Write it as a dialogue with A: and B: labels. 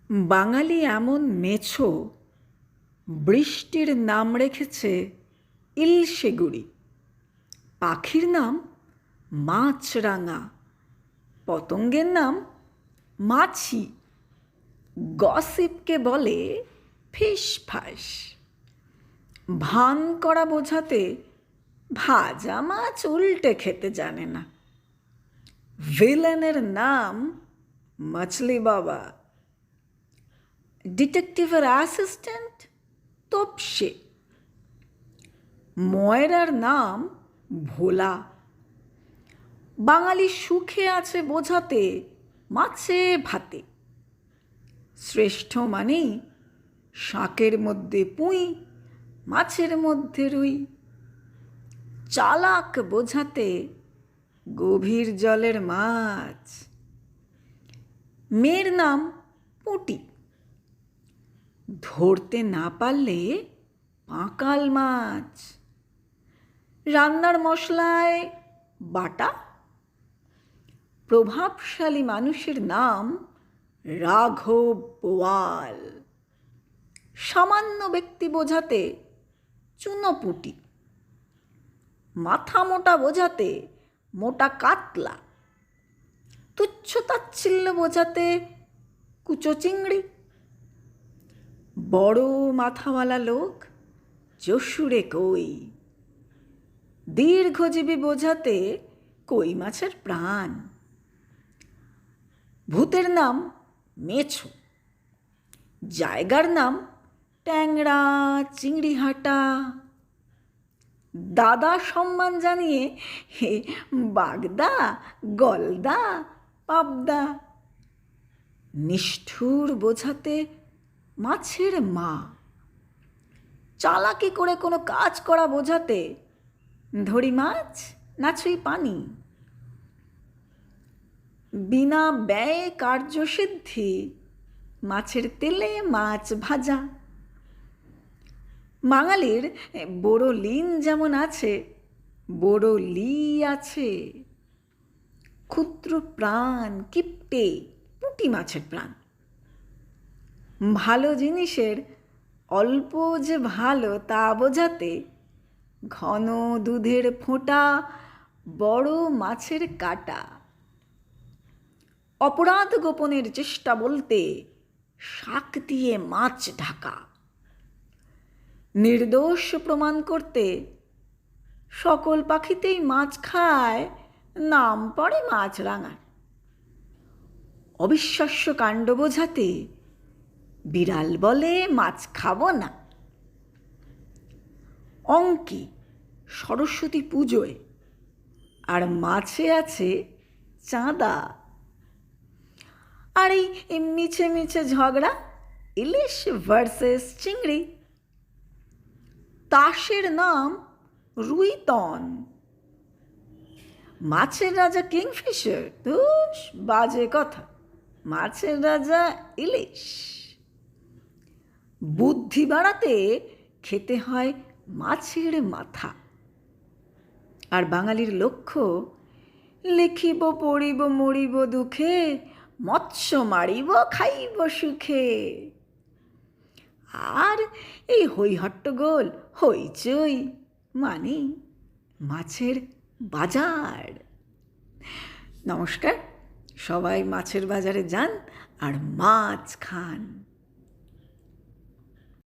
A: বাঙালি এমন মেছো, বৃষ্টির নাম রেখেছে ইলশেগুড়ি, পাখির নাম মাছরাঙা, পতঙ্গের নাম মাছি, গসিপকে বলে ফিসফাস, ভান করা বোঝাতে ভাজা মাছ উল্টে খেতে জানে না, ভিলেনের নাম মাছলি বাবা, ডিটেকটিভের অ্যাসিস্ট্যান্ট তোপসে, ময়রার নাম ভোলা। বাঙালি সুখে আছে বোঝাতে মাছে ভাতে, শ্রেষ্ঠ মানেই শাকের মধ্যে পুঁই, মাছের মধ্যে রুই, চালাক বোঝাতে গভীর জলের মাছ। মেয়ের নাম পুঁটি, ধরতে না পারলে পাঁকাল মাছ। রান্নার মশলায় বাটা, প্রভাবশালী মানুষের নাম রাঘব বোয়াল। সামান্য ব্যক্তি বোঝাতে চুনোপুটি, মাথা মোটা বোঝাতে মোটা কাতলা, তুচ্ছ তাচ্ছিল্য বোঝাতে কুচো চিংড়ি। বড় মাথাওয়ালা লোক যশুরে কই, দীর্ঘজীবী বোঝাতে কই মাছের প্রাণ। ভূতের নাম মেছো, জায়গার নাম ট্যাংরা চিংড়িহাটা। দাদা সম্মান জানিয়ে বাগদা গলদা পাবদা। নিষ্ঠুর বোঝাতে মাছের মা, চালাকি করে কোনো কাজ করা বোঝাতে ধরি মাছ নাছুই পানি। বিনা ব্যয়ে কার্যসিদ্ধি, মাছের তেলে মাছ ভাজা। বাঙালির বড় লিন যেমন আছে, বড় লি আছে। ক্ষুদ্র প্রাণ কিপটে পুঁটি মাছের প্রাণ। ভালো জিনিসের অল্প যে ভালো তা বোঝাতে ঘন দুধের ফোঁটা, বড় মাছের কাটা। অপরাধ গোপনের চেষ্টা বলতে শাক দিয়ে মাছ ঢাকা। নির্দোষ প্রমাণ করতে সকল পাখিতেই মাছ খায়, নাম পড়ে মাছরাঙার। অবিশ্বাস্য কাণ্ড বোঝাতে বিড়াল বলে মাছ খাবো না। অঙ্কে সরস্বতী পুজোয়, আর মাছে আছে চাঁদা। আর এই মিছে মিছে ঝগড়া ইলিশ ভার্সেস চিংড়ি। তাসের নাম রুইতন, মাছের রাজা কিংফিশার, ধুস বাজে কথা, মাছের রাজা ইলিশ। বুদ্ধি বাড়াতে খেতে হয় মাছের মাথা। আর বাঙালির লক্ষ্য লিখিব পড়িব মরিব দুঃখে, মৎস্য মারিব খাইব সুখে। আর এই হইহট্টগোল হইচই মানে মাছের বাজার। নমস্কার, সবাই মাছের বাজারে যান আর মাছ খান।